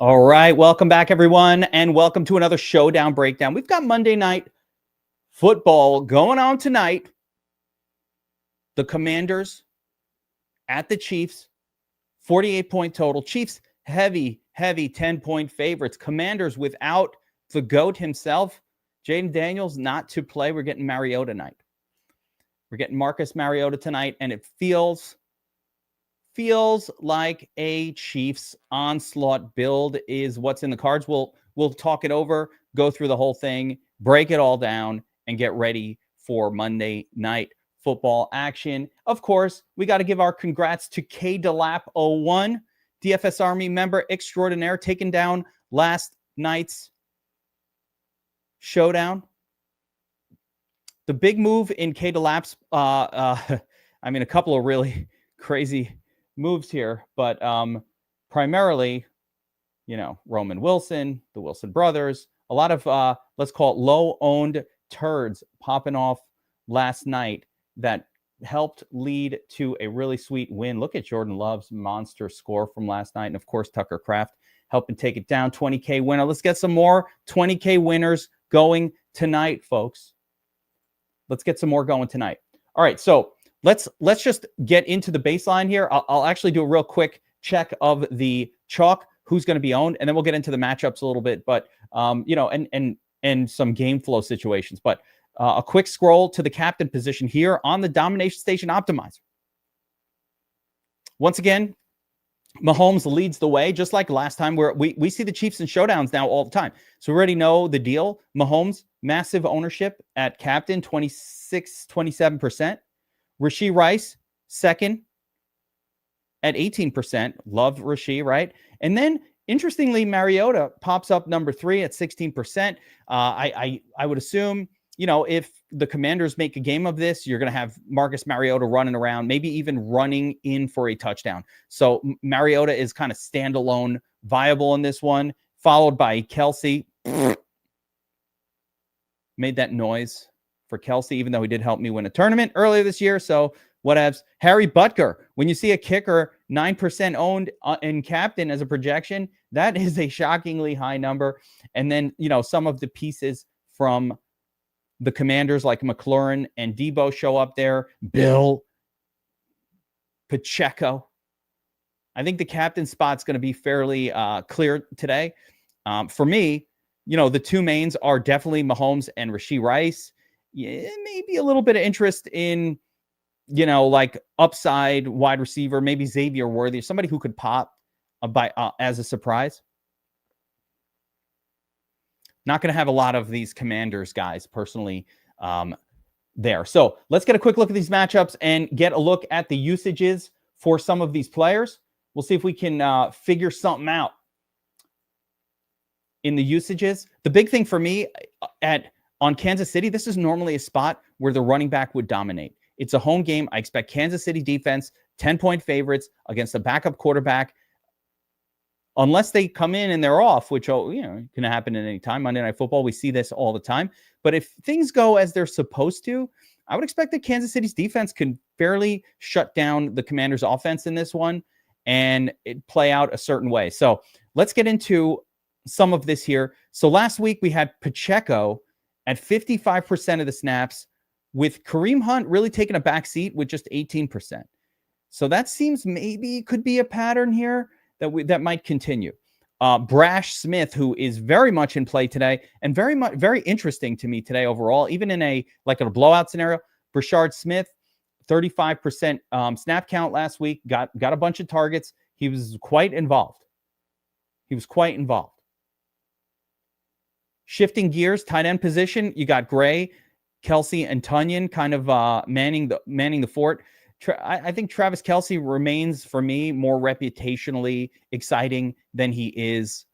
All right, welcome back, everyone, and welcome to another Showdown breakdown. We've got Monday Night Football going on tonight. The Commanders at the Chiefs, 48-point total. Chiefs, heavy 10-point favorites. Commanders without the GOAT himself. Jaden Daniels not to play. We're getting Mariota tonight. We're getting Marcus Mariota tonight, and it feels like a Chiefs onslaught build is what's in the cards. We'll talk it over, go through the whole thing, break it all down, and get ready for Monday Night Football action. Of course, we got to give our congrats to K Delap 01, DFS Army member extraordinaire, taking down last night's Showdown. The big move in K Delap's, a couple of really crazy moves here, but primarily, Roman Wilson, the Wilson brothers, a lot of, let's call it low-owned turds popping off last night that helped lead to a really sweet win. Look at Jordan Love's monster score from last night. And of course, Tucker Kraft helping take it down, 20K winner. Let's get some more 20K winners going tonight, folks. Let's get some more going tonight. All right, so let's just get into the baseline here. I'll actually do a real quick check of the chalk, who's going to be owned, and then we'll get into the matchups a little bit, but and some game flow situations. But a quick scroll to the captain position here on the Domination Station Optimizer. Once again, Mahomes leads the way, just like last time, where we see the Chiefs in showdowns now all the time. So we already know the deal. Mahomes, massive ownership at captain, 27%. Rashee Rice, second at 18%. Love Rashee, right? And then, interestingly, Mariota pops up number 3 at 16%. I would assume, if the Commanders make a game of this, you're going to have Marcus Mariota running around, maybe even running in for a touchdown. So Mariota is kind of standalone viable in this one, followed by Kelsey. Made that noise for Kelsey, even though he did help me win a tournament earlier this year. So whatevs. Harry Butker, when you see a kicker 9% owned in captain as a projection, that is a shockingly high number. And then, some of the pieces from the Commanders like McLaurin and Debo show up there. Bill, Pacheco. I think the captain spot's going to be fairly clear today. For me, the two mains are definitely Mahomes and Rashee Rice. Yeah, maybe a little bit of interest in, like upside wide receiver, maybe Xavier Worthy, somebody who could pop as a surprise. Not going to have a lot of these Commanders guys personally there. So let's get a quick look at these matchups and get a look at the usages for some of these players. We'll see if we can figure something out in the usages. The big thing for me on Kansas City, this is normally a spot where the running back would dominate. It's a home game. I expect Kansas City defense, 10-point favorites against a backup quarterback. Unless they come in and they're off, which can happen at any time. Monday Night Football, we see this all the time. But if things go as they're supposed to, I would expect that Kansas City's defense can fairly shut down the Commanders' offense in this one and it play out a certain way. So let's get into some of this here. So last week we had Pacheco at 55% of the snaps, with Kareem Hunt really taking a back seat with just 18%. So that seems maybe could be a pattern here that might continue. Brash Smith, who is very much in play today and very interesting to me today overall, even in a blowout scenario. Brashard Smith, 35% snap count last week, got a bunch of targets. He was quite involved. Shifting gears, tight end position, you got Gray, Kelsey, and Tunyon kind of manning the fort. I think Travis Kelsey remains, for me, more reputationally exciting than he is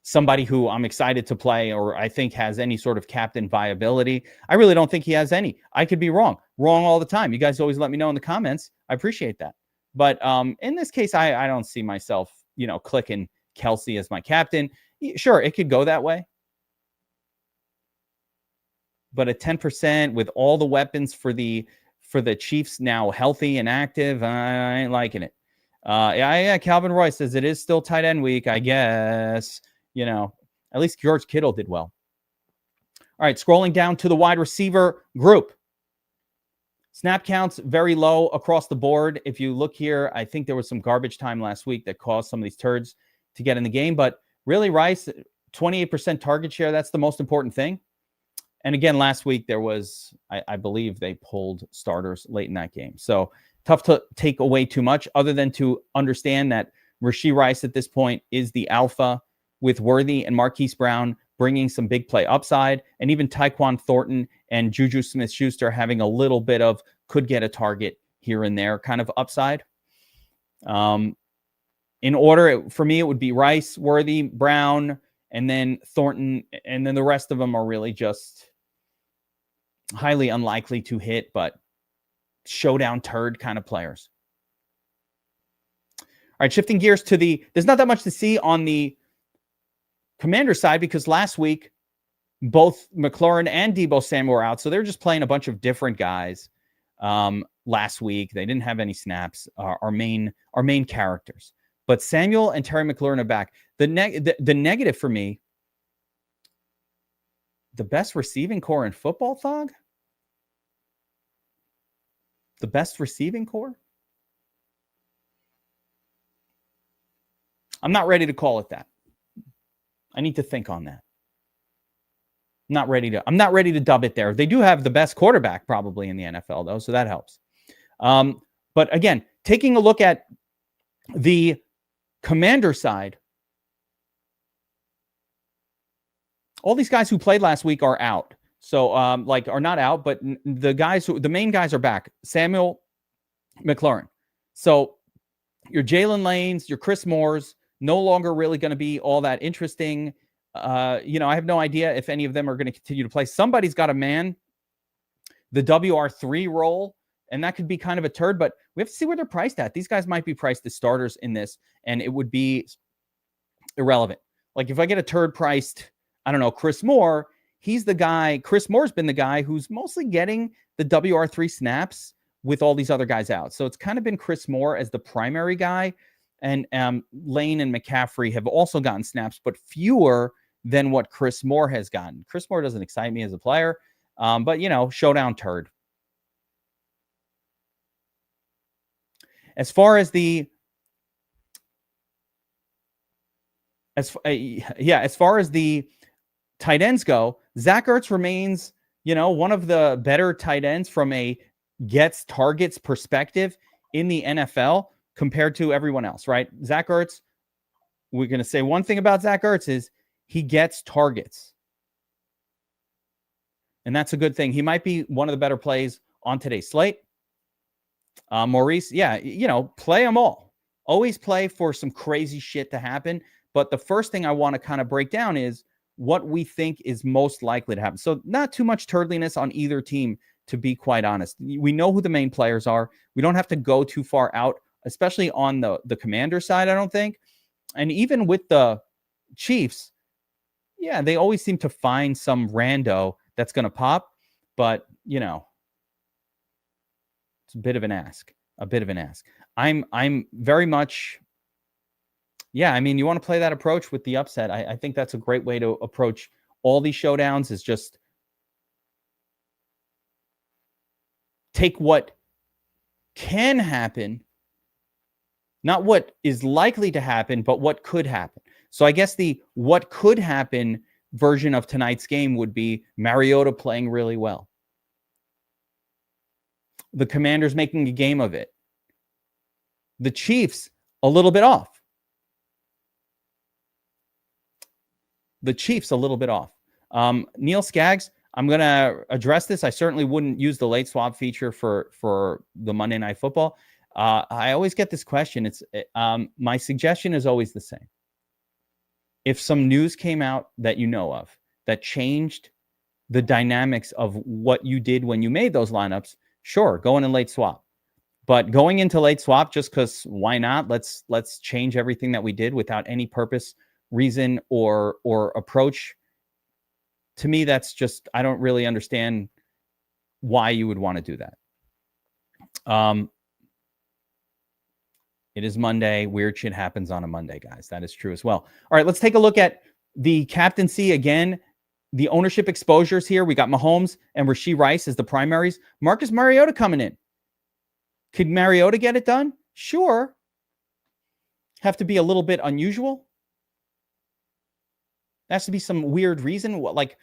somebody who I'm excited to play or I think has any sort of captain viability. I really don't think he has any. I could be wrong all the time. You guys always let me know in the comments. I appreciate that. But in this case, I don't see myself, clicking Kelsey as my captain. Sure, it could go that way. But at 10% with all the weapons for the Chiefs now healthy and active, I ain't liking it. Yeah. Calvin Roy says it is still tight end week, I guess. At least George Kittle did well. All right, scrolling down to the wide receiver group. Snap counts very low across the board. If you look here, I think there was some garbage time last week that caused some of these turds to get in the game. But really, Rice, 28% target share, that's the most important thing. And again, last week there was, I believe they pulled starters late in that game. So tough to take away too much other than to understand that Rashee Rice at this point is the alpha, with Worthy and Marquise Brown bringing some big play upside, and even Tyquan Thornton and Juju Smith-Schuster having a little bit of could get a target here and there kind of upside. In order, for me, it would be Rice, Worthy, Brown, and then Thornton, and then the rest of them are really just highly unlikely to hit, but showdown turd kind of players. All right, shifting gears to there's not that much to see on the Commander side because last week both McLaurin and Deebo Samuel were out, so they're just playing a bunch of different guys. Last week they didn't have any snaps. Our main characters, but Samuel and Terry McLaurin are back. The negative for me, the best receiving core in football, Thog. The best receiving core. I'm not ready to call it that. I need to think on that. I'm not ready to dub it there. They do have the best quarterback probably in the NFL, though, so that helps. But again, taking a look at the Commander side, all these guys who played last week are out. So, are not out, but the main guys are back. Samuel, McLaurin. So your Jalen Lanes, your Chris Moores, no longer really going to be all that interesting. I have no idea if any of them are going to continue to play. Somebody's got to man the WR3 role, and that could be kind of a turd, but we have to see where they're priced at. These guys might be priced as starters in this, and it would be irrelevant. Like if I get a turd priced, I don't know, Chris Moore, he's the guy. Chris Moore's been the guy who's mostly getting the WR3 snaps with all these other guys out. So it's kind of been Chris Moore as the primary guy. And Lane and McCaffrey have also gotten snaps, but fewer than what Chris Moore has gotten. Chris Moore doesn't excite me as a player, but, showdown turd. As far as the tight ends go, Zach Ertz remains, one of the better tight ends from a gets targets perspective in the NFL compared to everyone else, right? Zach Ertz, we're going to say one thing about Zach Ertz is he gets targets. And that's a good thing. He might be one of the better plays on today's slate. Maurice, play them all. Always play for some crazy shit to happen. But the first thing I want to kind of break down is what we think is most likely to happen. So not too much turdliness on either team, to be quite honest. We know who the main players are. We don't have to go too far out, especially on the Commander side, I don't think. And even with the Chiefs, they always seem to find some rando that's going to pop. But, it's a bit of an ask. I'm very much, you want to play that approach with the upset. I think that's a great way to approach all these showdowns, is just take what can happen, not what is likely to happen, but what could happen. So I guess the what could happen version of tonight's game would be Mariota playing really well. The Commanders making a game of it. The Chiefs a little bit off. Neil Skaggs, I'm going to address this. I certainly wouldn't use the late swap feature for the Monday Night Football. I always get this question. My suggestion is always the same. If some news came out that you know of that changed the dynamics of what you did when you made those lineups, sure, go in and late swap. But going into late swap just because why not? Let's change everything that we did without any purpose, reason, or approach. To me, that's just, I don't really understand why you would want to do that. It is Monday. Weird shit happens on a Monday, guys. That is true as well. All right, let's take a look at the captaincy again. The ownership exposures here. We got Mahomes and Rashee Rice as the primaries. Marcus Mariota coming in. Could Mariota get it done? Sure. Have to be a little bit unusual. There has to be some weird reason, like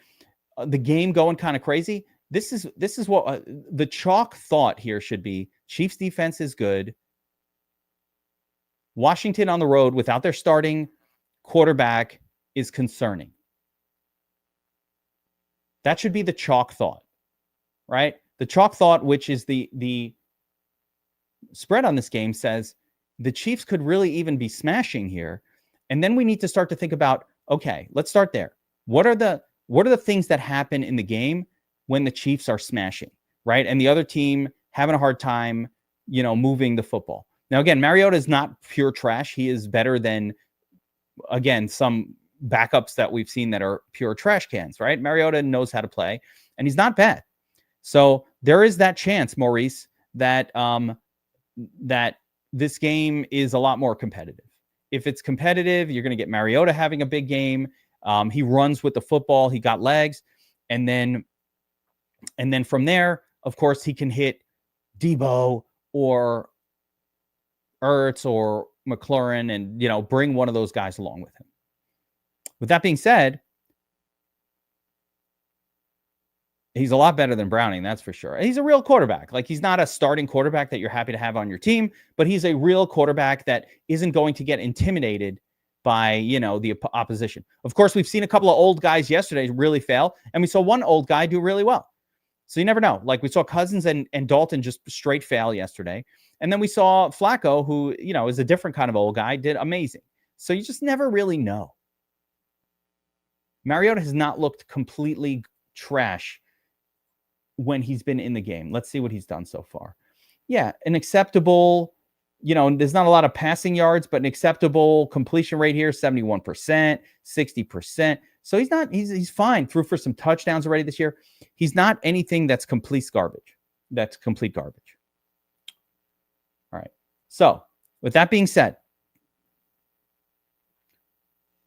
the game going kind of crazy. This is what the chalk thought here should be. Chiefs defense is good. Washington on the road without their starting quarterback is concerning. That should be the chalk thought, right? The chalk thought, which is the spread on this game, says the Chiefs could really even be smashing here. And then we need to start to think about, okay, let's start there. What are the things that happen in the game when the Chiefs are smashing, right? And the other team having a hard time, moving the football. Now, again, Mariota is not pure trash. He is better than, again, some backups that we've seen that are pure trash cans, right? Mariota knows how to play, and he's not bad. So there is that chance, Maurice, that that this game is a lot more competitive. If it's competitive, you're going to get Mariota having a big game. He runs with the football. He got legs. And then from there, of course, he can hit Debo or Ertz or McLaurin and, bring one of those guys along with him. With that being said, he's a lot better than Browning, that's for sure. He's a real quarterback. Like, he's not a starting quarterback that you're happy to have on your team, but he's a real quarterback that isn't going to get intimidated by, the opposition. Of course, we've seen a couple of old guys yesterday really fail, and we saw one old guy do really well. So you never know. Like, we saw Cousins and Dalton just straight fail yesterday. And then we saw Flacco, who, is a different kind of old guy, did amazing. So you just never really know. Mariota has not looked completely trash when he's been in the game. Let's see what he's done so far. Yeah, an acceptable, there's not a lot of passing yards, but an acceptable completion rate here, 71%, 60%. So he's fine. Threw for some touchdowns already this year. He's not anything that's complete garbage. That's complete garbage. All right. So with that being said,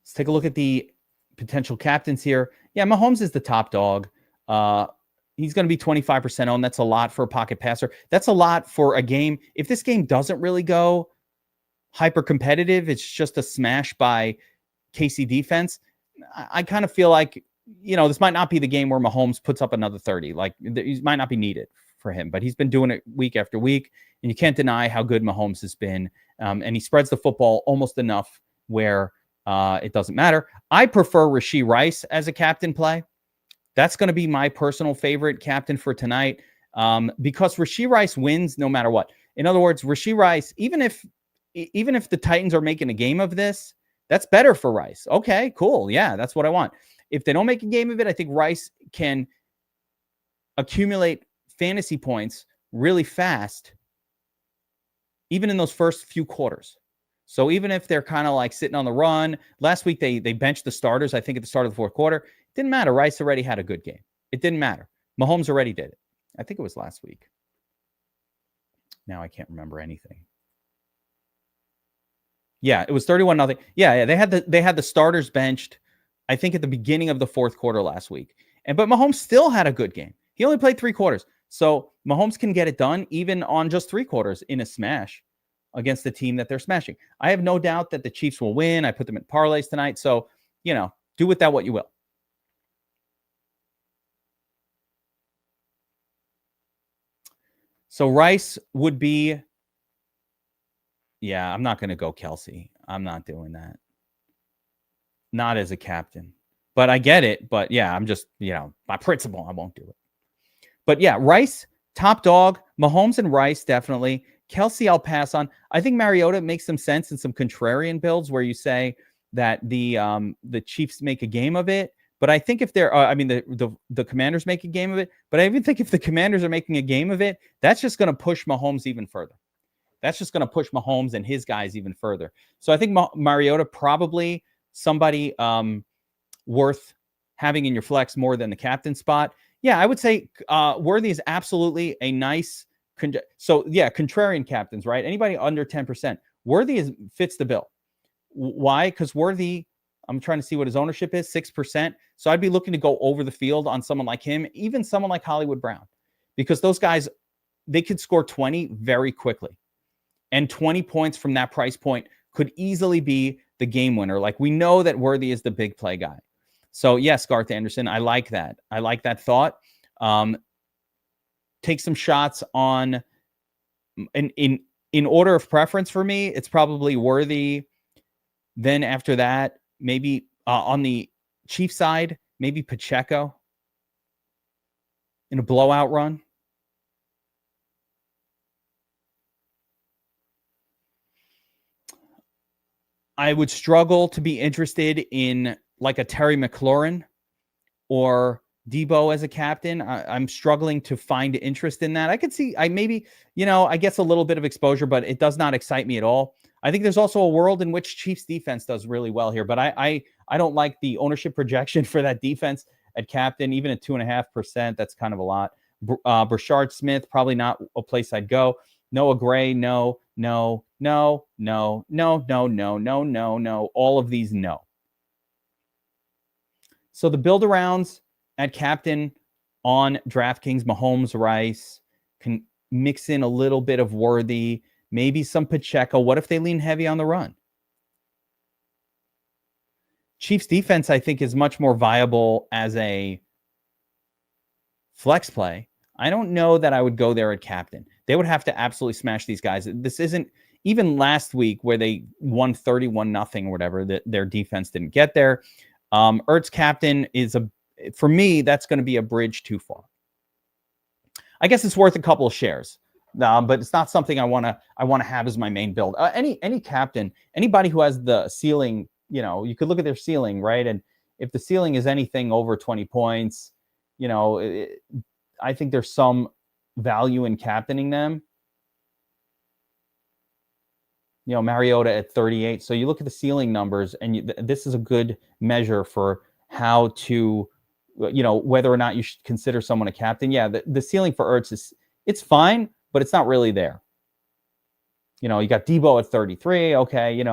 let's take a look at the potential captains here. Yeah, Mahomes is the top dog. He's going to be 25% owned. That's a lot for a pocket passer. That's a lot for a game. If this game doesn't really go hyper competitive, it's just a smash by KC defense. I kind of feel like, this might not be the game where Mahomes puts up another 30. Like, he might not be needed for him, but he's been doing it week after week, and you can't deny how good Mahomes has been. And he spreads the football almost enough where it doesn't matter. I prefer Rashee Rice as a captain play. That's going to be my personal favorite captain for tonight, because Rashee Rice wins no matter what. In other words, Rashee Rice, even if the Titans are making a game of this, that's better for Rice. Okay, cool. Yeah, that's what I want. If they don't make a game of it, I think Rice can accumulate fantasy points really fast, even in those first few quarters. So even if they're kind of like sitting on the run, last week they benched the starters, I think, at the start of the fourth quarter. It didn't matter. Rice already had a good game. It didn't matter. Mahomes already did it. I think it was last week. Now I can't remember anything. Yeah, it was 31-0. Yeah, they had the starters benched, I think, at the beginning of the fourth quarter last week. But Mahomes still had a good game. He only played 3 quarters. So Mahomes can get it done even on just 3 quarters in a smash against the team that they're smashing. I have no doubt that the Chiefs will win. I put them in parlays tonight. So, do with that what you will. So Rice would be, yeah, I'm not going to go Kelsey. I'm not doing that. Not as a captain. But I get it. But yeah, I'm just, my principle, I won't do it. But yeah, Rice, top dog. Mahomes and Rice, definitely. Kelsey, I'll pass on. I think Mariota makes some sense in some contrarian builds where you say that the Chiefs make a game of it. But I think if they're, the Commanders make a game of it. But I even think if the Commanders are making a game of it, that's just going to push Mahomes even further. That's just going to push Mahomes and his guys even further. So I think Mariota probably somebody worth having in your flex more than the captain spot. Yeah, I would say Worthy is absolutely a nice. So yeah, contrarian captains, right? Anybody under 10%. Worthy fits the bill. Why? Because Worthy, I'm trying to see what his ownership is, 6%. So I'd be looking to go over the field on someone like him, even someone like Hollywood Brown, because those guys, they could score 20 very quickly. And 20 points from that price point could easily be the game winner. Like, we know that Worthy is the big play guy. So yes, Garth Anderson, I like that. I like that thought. Take some shots on, in order of preference for me, it's probably Worthy. Then after that, maybe on the Chiefs side, maybe Pacheco in a blowout run. I would struggle to be interested in like a Terry McLaurin or Debo as a captain. I'm struggling to find interest in that. I could see, I guess a little bit of exposure, but it does not excite me at all. I think there's also a world in which Chiefs defense does really well here, but I don't like the ownership projection for that defense at captain, even at 2.5%. That's kind of a lot. Brashard Smith, probably not a place I'd go. Noah Gray, no. All of these, no. So the build arounds at captain on DraftKings, Mahomes, Rice, can mix in a little bit of Worthy, maybe some Pacheco. What if they lean heavy on the run? Chiefs defense, I think, is much more viable as a flex play. I don't know that I would go there at captain. They would have to absolutely smash these guys. This isn't even last week where they won 31-0 or whatever, that their defense didn't get there. Ertz captain is for me, that's going to be a bridge too far. I guess it's worth a couple of shares, but it's not something I want to have as my main build. Any captain, anybody who has the ceiling, you could look at their ceiling, right? And if the ceiling is anything over 20 points, I think there's some value in captaining them. Mariota at 38. So you look at the ceiling numbers, and this is a good measure for how to, whether or not you should consider someone a captain. Yeah, the ceiling for Ertz it's fine, but it's not really there. You got Debo at 33. Okay,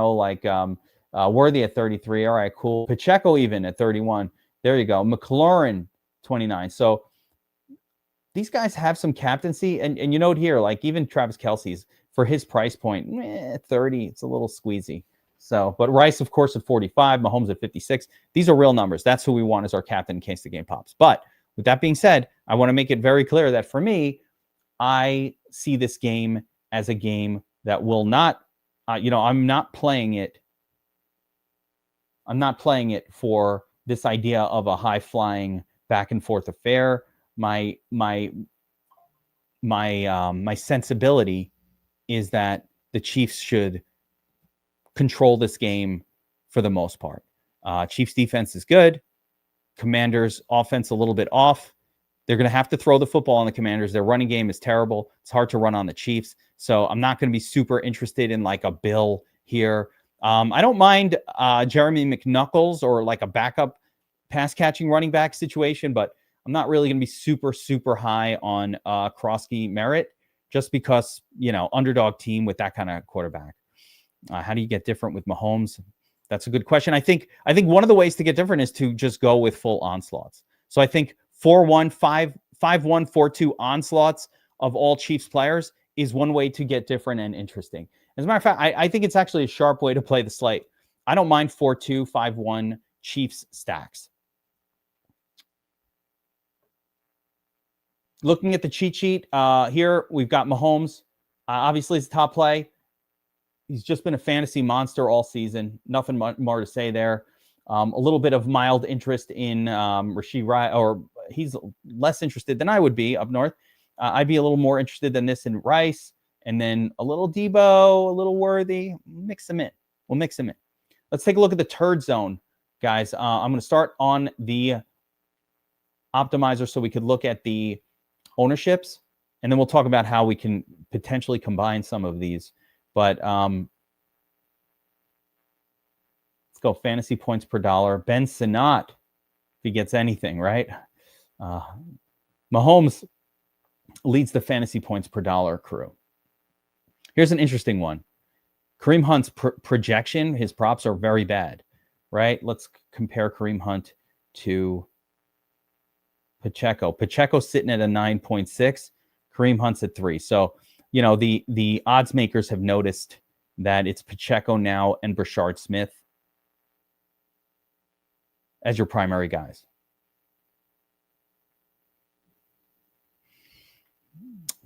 Worthy at 33. All right, cool. Pacheco even at 31. There you go. McLaurin 29. So these guys have some captaincy, and you note here, like even Travis Kelce's for his price point, 30, it's a little squeezy. So, but Rice, of course, at 45, Mahomes at 56. These are real numbers. That's who we want as our captain in case the game pops. But with that being said, I want to make it very clear that for me, I see this game as a game that will not, I'm not playing it. I'm not playing it for this idea of a high flying back and forth affair. My sensibility is that the Chiefs should control this game for the most part. Chiefs defense is good. Commanders offense a little bit off. They're going to have to throw the football on the Commanders. Their running game is terrible. It's hard to run on the Chiefs. So I'm not going to be super interested in like a Bill here. I don't mind Jeremy McNuggles or like a backup pass catching running back situation, but I'm not really going to be super, super high on Kroski Merritt just because, underdog team with that kind of quarterback. How do you get different with Mahomes? That's a good question. I think one of the ways to get different is to just go with full onslaughts. So I think 4-1, 5-1, 4-2 onslaughts of all Chiefs players is one way to get different and interesting. As a matter of fact, I think it's actually a sharp way to play the slate. I don't mind 4-2, 5-1 Chiefs stacks. Looking at the cheat sheet here, we've got Mahomes. Obviously, it's top play. He's just been a fantasy monster all season. Nothing more to say there. A little bit of mild interest in Rashee Rice, or he's less interested than I would be up north. I'd be a little more interested than this in Rice, and then a little Debo, a little Worthy. Mix them in. We'll mix them in. Let's take a look at the turd zone, guys. I'm going to start on the optimizer so we could look at the ownerships, and then we'll talk about how we can potentially combine some of these. But let's go fantasy points per dollar. Ben Sinnott, if he gets anything, right? Mahomes leads the fantasy points per dollar crew. Here's an interesting one. Kareem Hunt's projection, his props are very bad, right? Let's compare Kareem Hunt to Pacheco. Pacheco's sitting at a 9.6. Kareem Hunt's at 3. So, the odds makers have noticed that it's Pacheco now and Brashard Smith as your primary guys.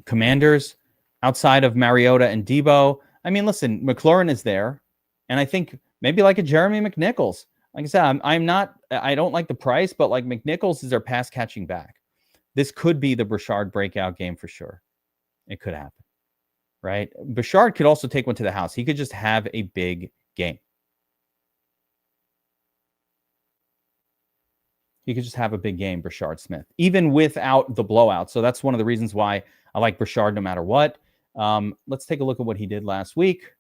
Commanders, outside of Mariota and Debo, I mean, listen, McLaurin is there, and I think maybe like a Jeremy McNichols. Like I said, I don't like the price, but like McNichols is their pass catching back. This could be the Brashard breakout game for sure. It could happen, right? Brashard could also take one to the house. He could just have a big game. He could just have a big game, Brashard Smith, even without the blowout. So that's one of the reasons why I like Brashard no matter what. Let's take a look at what he did last week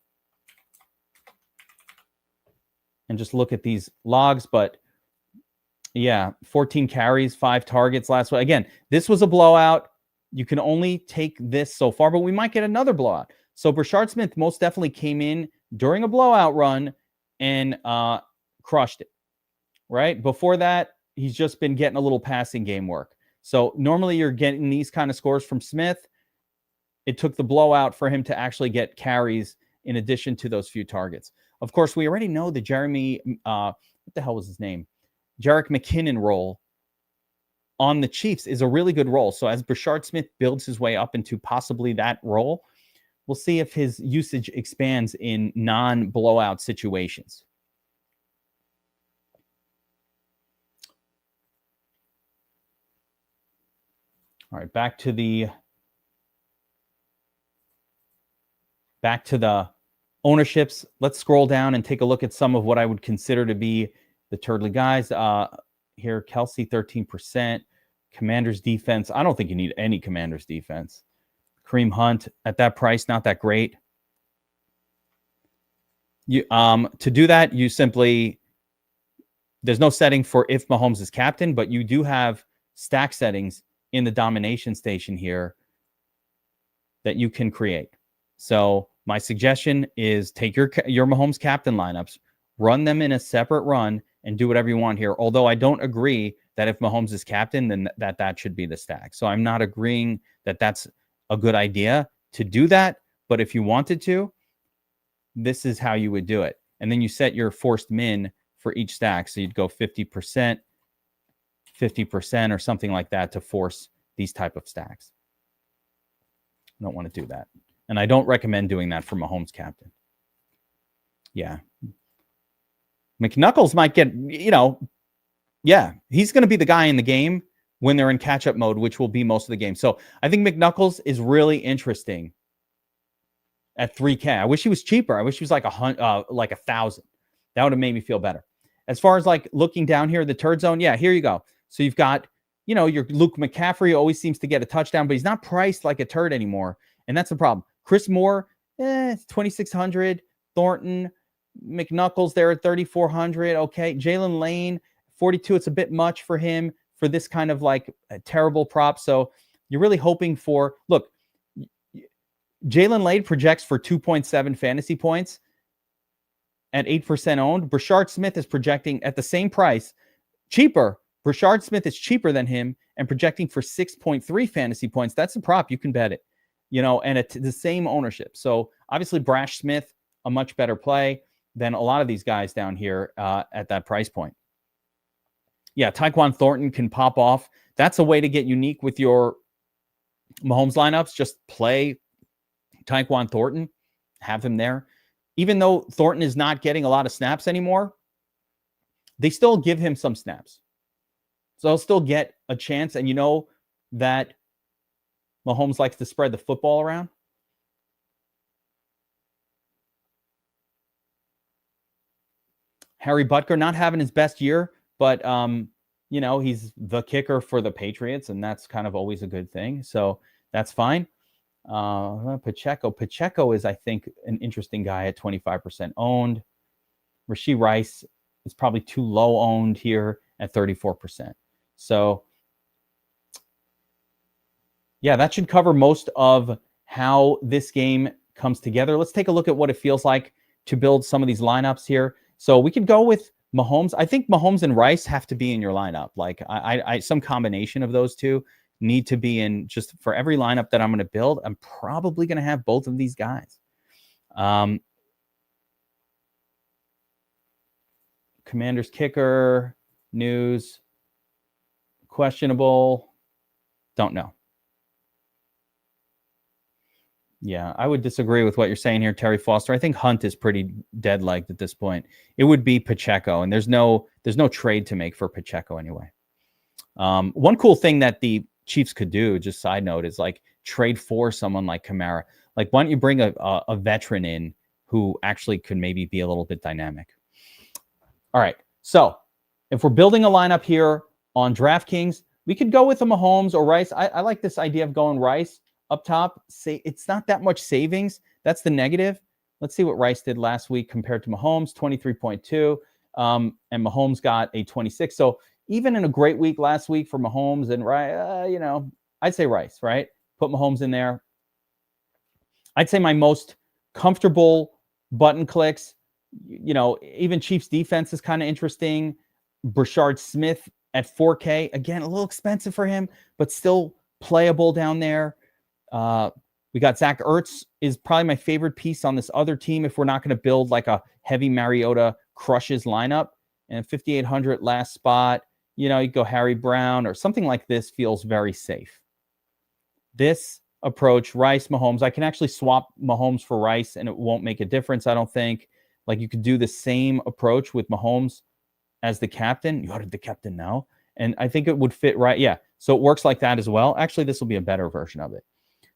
and just look at these logs. But yeah, 14 carries, 5 targets last week. Again, this was a blowout. You can only take this so far, but we might get another blowout. So Brashard Smith most definitely came in during a blowout run and crushed it, right? Before that, he's just been getting a little passing game work. So normally you're getting these kind of scores from Smith. It took the blowout for him to actually get carries in addition to those few targets. Of course, we already know the Jeremy, what the hell was his name? Jerick McKinnon role on the Chiefs is a really good role. So as Brashard Smith builds his way up into possibly that role, we'll see if his usage expands in non-blowout situations. All right, back to the ownerships. Let's scroll down and take a look at some of what I would consider to be the turtly guys. Here, Kelsey, 13%. Commanders defense. I don't think you need any Commanders defense. Kareem Hunt at that price, not that great. To do that, you simply, there's no setting for if Mahomes is captain, but you do have stack settings in the domination station here that you can create. So my suggestion is take your Mahomes captain lineups, run them in a separate run, and do whatever you want here. Although I don't agree that if Mahomes is captain, then that should be the stack. So I'm not agreeing that that's a good idea to do that. But if you wanted to, this is how you would do it. And then you set your forced min for each stack. So you'd go 50%, 50% or something like that to force these type of stacks. I don't want to do that. And I don't recommend doing that for Mahomes captain. Yeah. McNuckles might get, he's going to be the guy in the game when they're in catch-up mode, which will be most of the game. So I think McNuckles is really interesting at 3K. I wish he was cheaper. I wish he was like 1,000. That would have made me feel better. As far as like looking down here, the turd zone, yeah, here you go. So you've got, your Luke McCaffrey always seems to get a touchdown, but he's not priced like a turd anymore. And that's the problem. Chris Moore, 2,600. Thornton, McNuckles there at 3,400. Okay. Jalen Lane, 42. It's a bit much for him for this kind of like a terrible prop. So you're really hoping for, look, Jalen Lane projects for 2.7 fantasy points at 8% owned. Brashard Smith is projecting at the same price, cheaper. Brashard Smith is cheaper than him and projecting for 6.3 fantasy points. That's a prop. You can bet it, and at the same ownership. So obviously Brash Smith, a much better play than a lot of these guys down here at that price point. Yeah, Tyquan Thornton can pop off. That's a way to get unique with your Mahomes lineups. Just play Tyquan Thornton, have him there. Even though Thornton is not getting a lot of snaps anymore, they still give him some snaps. So he'll still get a chance. And you know that Mahomes likes to spread the football around. Harry Butker not having his best year, but, he's the kicker for the Patriots, and that's kind of always a good thing. So that's fine. Pacheco is, I think, an interesting guy at 25% owned. Rashee Rice is probably too low owned here at 34%. So, yeah, that should cover most of how this game comes together. Let's take a look at what it feels like to build some of these lineups here. So we could go with Mahomes. I think Mahomes and Rice have to be in your lineup. Like I some combination of those two need to be in. Just for every lineup that I'm going to build, I'm probably going to have both of these guys. Commanders kicker news, questionable. Don't know. Yeah, I would disagree with what you're saying here, Terry Foster. I think Hunt is pretty dead-legged at this point. It would be Pacheco, and there's no trade to make for Pacheco anyway. One cool thing that the Chiefs could do, just side note, is like trade for someone like Kamara. Like, why don't you bring a veteran in who actually could maybe be a little bit dynamic? All right, so if we're building a lineup here on DraftKings, we could go with a Mahomes or Rice. I like this idea of going Rice up top. Say it's not that much savings. That's the negative. Let's see what Rice did last week compared to Mahomes, 23.2. And Mahomes got a 26. So even in a great week last week for Mahomes and Rice, I'd say Rice, right? Put Mahomes in there. I'd say my most comfortable button clicks, even Chiefs defense is kind of interesting. Brashard Smith at 4K. Again, a little expensive for him, but still playable down there. We got Zach Ertz is probably my favorite piece on this other team if we're not going to build like a heavy Mariota crushes lineup. And 5,800 last spot, you go Harry Brown or something like this feels very safe. This approach, Rice, Mahomes, I can actually swap Mahomes for Rice and it won't make a difference, I don't think. Like you could do the same approach with Mahomes as the captain. You ordered the captain now. And I think it would fit right. Yeah. So it works like that as well. Actually, this will be a better version of it.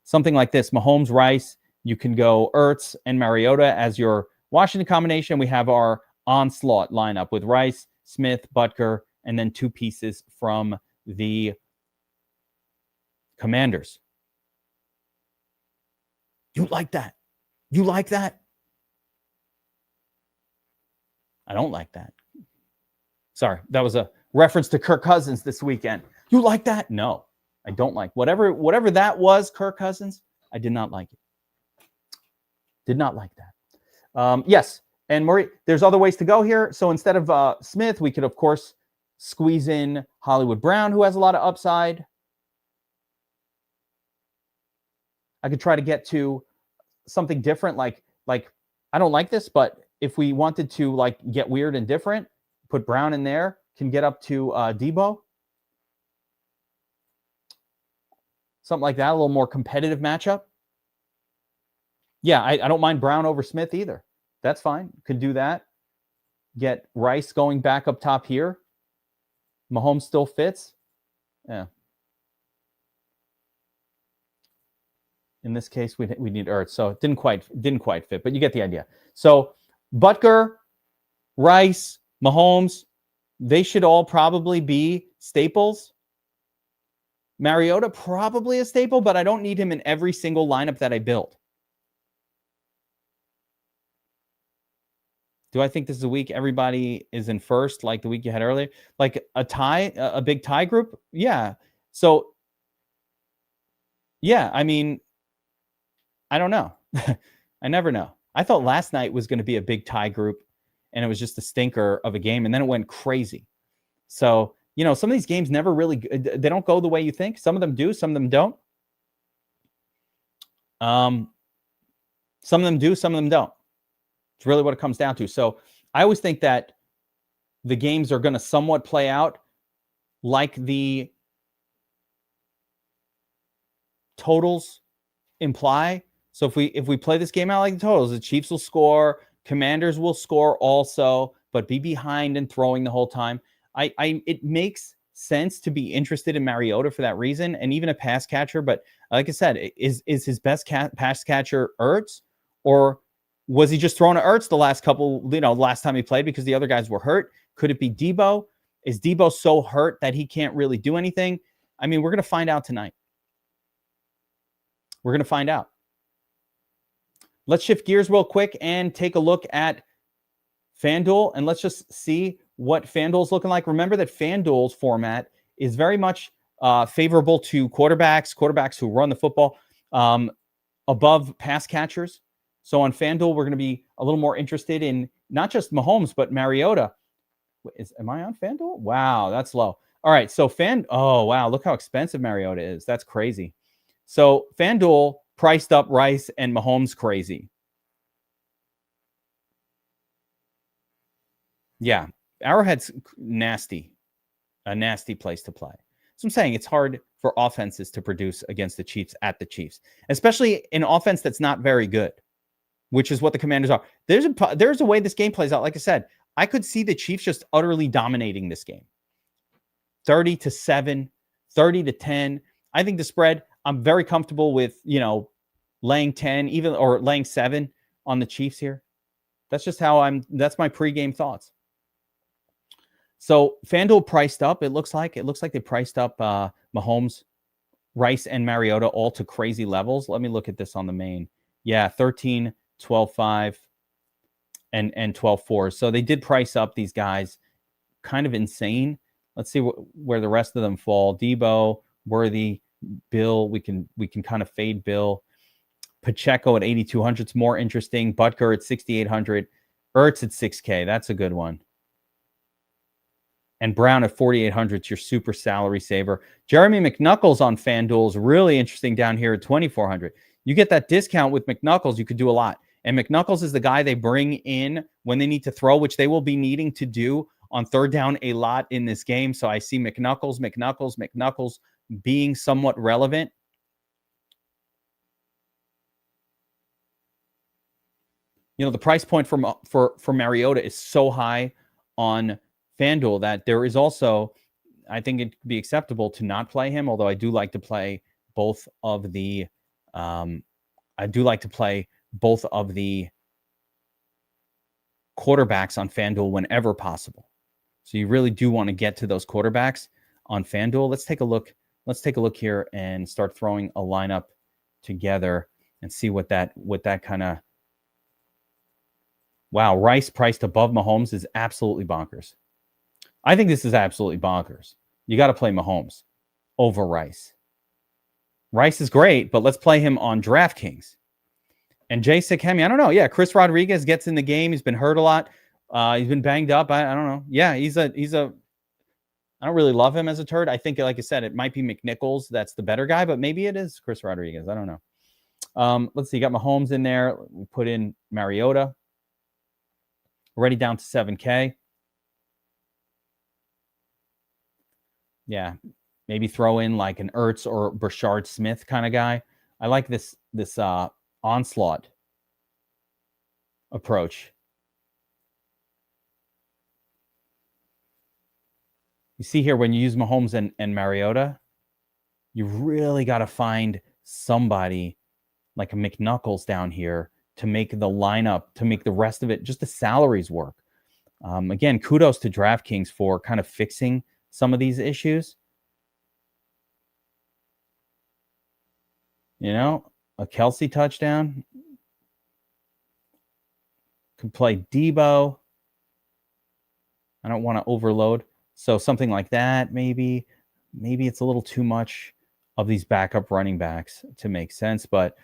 Something like this, Mahomes, Rice, you can go Ertz and Mariota as your Washington combination. We have our onslaught lineup with Rice, Smith, Butker, and then two pieces from the Commanders. You like that? You like that? I don't like that. Sorry, that was a reference to Kirk Cousins this weekend. You like that? No. I don't like whatever that was, Kirk Cousins. I did not like it. Did not like that. Yes, and Murray, there's other ways to go here. So instead of Smith, we could, of course, squeeze in Hollywood Brown, who has a lot of upside. I could try to get to something different, like I don't like this, but if we wanted to like get weird and different, put Brown in there, can get up to Debo. Something like that, a little more competitive matchup. Yeah, I don't mind Brown over Smith either. That's fine. Could do that. Get Rice going back up top here. Mahomes still fits. Yeah. In this case, we need Ertz, so it didn't quite fit, but you get the idea. So Butker, Rice, Mahomes, they should all probably be staples. Mariota, probably a staple, but I don't need him in every single lineup that I build. Do I think this is a week everybody is in first, like the week you had earlier? Like a tie, a big tie group? Yeah. So, yeah, I mean, I don't know. I never know. I thought last night was going to be a big tie group, and it was just a stinker of a game, and then it went crazy. So, some of these games never really, they don't go the way you think. Some of them do, some of them don't. Some of them do, some of them don't. It's really what it comes down to. So I always think that the games are going to somewhat play out like the totals imply. So if we play this game out like the totals, the Chiefs will score, Commanders will score also, but be behind and throwing the whole time. It makes sense to be interested in Mariota for that reason, and even a pass catcher. But like I said, is his best pass catcher Ertz, or was he just throwing to Ertz the last time he played because the other guys were hurt? Could it be Debo? Is Debo so hurt that he can't really do anything? I mean, we're going to find out tonight. We're going to find out. Let's shift gears real quick and take a look at FanDuel, and let's just see what FanDuel's looking like. Remember that FanDuel's format is very much favorable to quarterbacks who run the football above pass catchers. So on FanDuel, we're going to be a little more interested in not just Mahomes, but Mariota. Am I on FanDuel? Wow, that's low. All right, so oh, wow, look how expensive Mariota is. That's crazy. So FanDuel priced up Rice and Mahomes crazy. Yeah, Arrowhead's nasty, a nasty place to play. So I'm saying it's hard for offenses to produce against the Chiefs at the Chiefs, especially an offense that's not very good, which is what the Commanders are. There's a way this game plays out. Like I said, I could see the Chiefs just utterly dominating this game. 30-7, 30-10. I think the spread, I'm very comfortable with, laying 10, even or laying 7 on the Chiefs here. That's just that's my pregame thoughts. So FanDuel priced up. It looks like they priced up Mahomes, Rice, and Mariota all to crazy levels. Let me look at this on the main. Yeah, 13, 12-5, and 12-4. So they did price up these guys kind of insane. Let's see where the rest of them fall. Debo, Worthy, Bill. We can kind of fade Bill. Pacheco at 8,200 is more interesting. Butker at 6,800. Ertz at 6K. That's a good one. And Brown at 4,800 is your super salary saver. Jeremy McNuckles on FanDuel is really interesting down here at 2,400. You get that discount with McNuckles, you could do a lot. And McNuckles is the guy they bring in when they need to throw, which they will be needing to do on third down a lot in this game. So I see McNuckles being somewhat relevant. The price point for Mariota is so high on FanDuel that there is also, I think it could be acceptable to not play him, although I do like to play both of the quarterbacks on FanDuel whenever possible. So you really do want to get to those quarterbacks on FanDuel. Let's take a look. Let's take a look here and start throwing a lineup together and see what that kind of. Wow, Rice priced above Mahomes is absolutely bonkers. I think this is absolutely bonkers. You got to play Mahomes over Rice. Rice is great, but let's play him on DraftKings. And Jay Sikemi, I don't know. Yeah, Chris Rodriguez gets in the game. He's been hurt a lot. He's been banged up. I don't know. Yeah, he's a. I don't really love him as a turd. I think, like I said, it might be McNichols that's the better guy, but maybe it is Chris Rodriguez. I don't know. Let's see. You got Mahomes in there. We put in Mariota. Already down to 7K. Yeah, maybe throw in like an Ertz or Brashard Smith kind of guy. I like this onslaught approach. You see here, when you use Mahomes and Mariota, you really got to find somebody like a McNuckles down here to make the lineup, to make the rest of it, just the salaries work. Again, kudos to DraftKings for kind of fixing some of these issues. A Kelsey touchdown. Could play Debo. I don't want to overload. So something like that, maybe it's a little too much of these backup running backs to make sense. But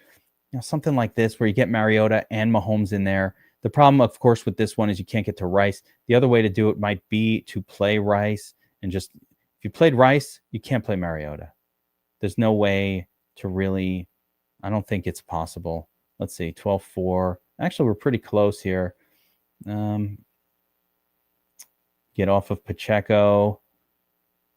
something like this where you get Mariota and Mahomes in there. The problem, of course, with this one is you can't get to Rice. The other way to do it might be to play Rice and just, if you played Rice, you can't play Mariota. There's no way to really, I don't think it's possible. Let's see, 12-4. Actually, we're pretty close here. Get off of Pacheco.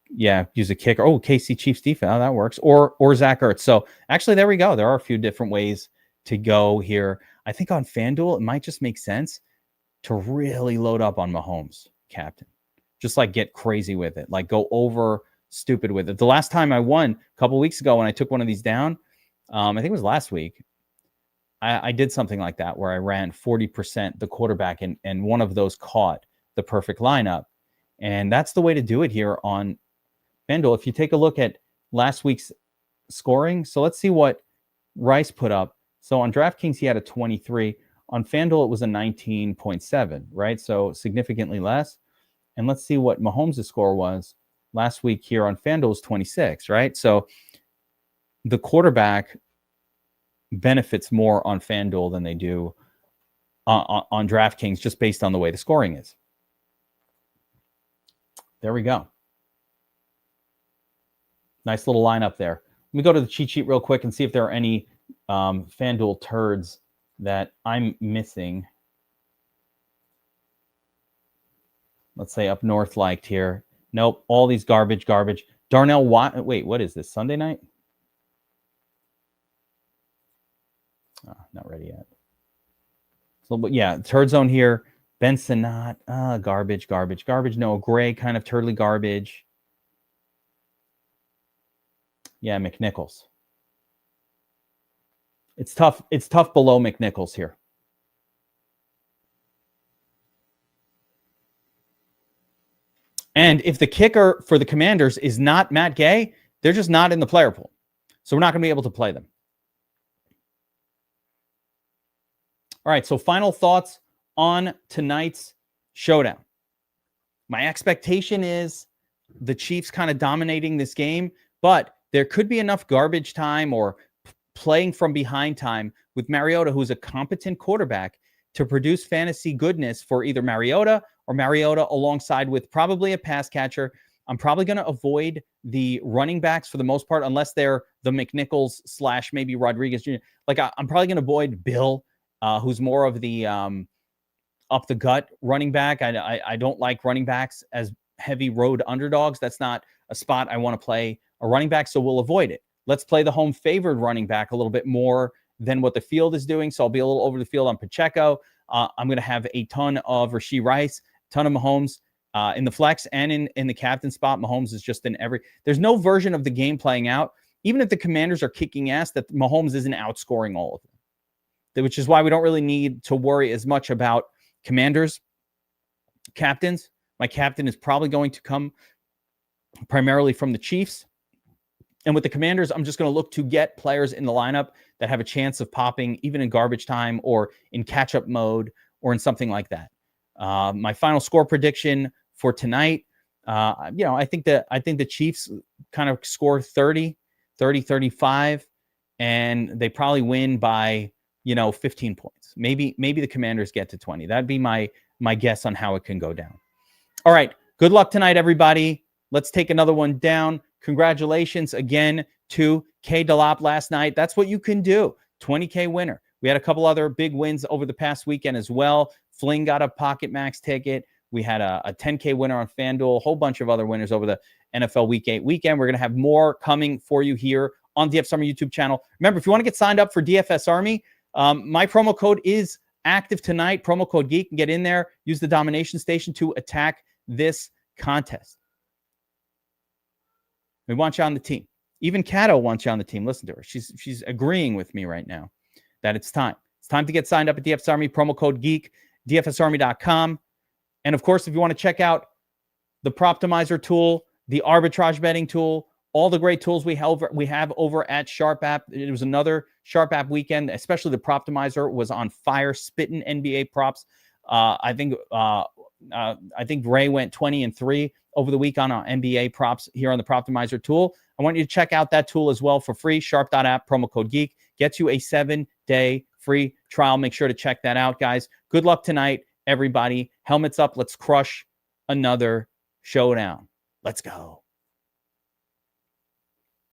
Yeah, use a kicker. Oh, KC Chiefs defense. Oh, that works. Or Zach Ertz. So actually, there we go. There are a few different ways to go here. I think on FanDuel, it might just make sense to really load up on Mahomes, captain. Just like get crazy with it. Like go over stupid with it. The last time I won a couple weeks ago when I took one of these down, I think it was last week, I did something like that where I ran 40% the quarterback and one of those caught the perfect lineup. And that's the way to do it here on FanDuel. If you take a look at last week's scoring, so let's see what Rice put up. So on DraftKings, he had a 23. On FanDuel, it was a 19.7, right? So significantly less. And let's see what Mahomes' score was last week here on FanDuel was 26, right? So the quarterback benefits more on FanDuel than they do on DraftKings, just based on the way the scoring is. There we go. Nice little lineup there. Let me go to the cheat sheet real quick and see if there are any FanDuel turds that I'm missing. Let's say up north liked here. Nope, all these garbage. Darnell Watt. Wait, what is this? Sunday night? Oh, not ready yet. So, but yeah, turd zone here. Benson not. Garbage. Noah Gray, kind of turdly garbage. Yeah, McNichols. It's tough. It's tough below McNichols here. And if the kicker for the Commanders is not Matt Gay, they're just not in the player pool. So we're not going to be able to play them. All right, so final thoughts on tonight's showdown. My expectation is the Chiefs kind of dominating this game, but there could be enough garbage time or playing from behind time with Mariota, who's a competent quarterback, to produce fantasy goodness for either Mariota or Mariota alongside with probably a pass catcher. I'm probably going to avoid the running backs for the most part, unless they're the McNichols / maybe Rodriguez Jr. Like I'm probably going to avoid Bill, who's more of the up the gut running back. I don't like running backs as heavy road underdogs. That's not a spot I want to play a running back, so we'll avoid it. Let's play the home favored running back a little bit more than what the field is doing. So I'll be a little over the field on Pacheco. I'm going to have a ton of Rashee Rice, ton of Mahomes in the flex and in the captain spot. Mahomes is just in every. There's no version of the game playing out, even if the Commanders are kicking ass, that Mahomes isn't outscoring all of them, which is why we don't really need to worry as much about Commanders captains. My captain is probably going to come primarily from the Chiefs. And with the Commanders, I'm just going to look to get players in the lineup that have a chance of popping even in garbage time or in catch-up mode or in something like that. My final score prediction for tonight, I think the Chiefs kind of score 30-35, and they probably win by 15 points. Maybe the Commanders get to 20. That'd be my guess on how it can go down. All right, good luck tonight, everybody. Let's take another one down. Congratulations again to K. Delop last night. That's what you can do. 20K winner. We had a couple other big wins over the past weekend as well. Fling got a Pocket Max ticket. We had a 10K winner on FanDuel, a whole bunch of other winners over the NFL Week 8 weekend. We're going to have more coming for you here on DFS Army YouTube channel. Remember, if you want to get signed up for DFS Army, my promo code is active tonight. Promo code Geek. Get in there. Use the Domination Station to attack this contest. We want you on the team. Even Kato wants you on the team. Listen to her. She's agreeing with me right now that it's time. It's time to get signed up at DFS Army. Promo code Geek, DFSArmy.com. And of course, if you want to check out the Proptimizer tool, the arbitrage betting tool, all the great tools we have over at Sharp App. It was another Sharp App weekend, especially the Proptimizer was on fire, spitting NBA props. I think Ray went 20-3 over the week on our NBA props here on the Proptimizer tool. I want you to check out that tool as well for free. Sharp.app, promo code Geek. Gets you a 7-day free trial. Make sure to check that out, guys. Good luck tonight, everybody. Helmets up. Let's crush another showdown. Let's go.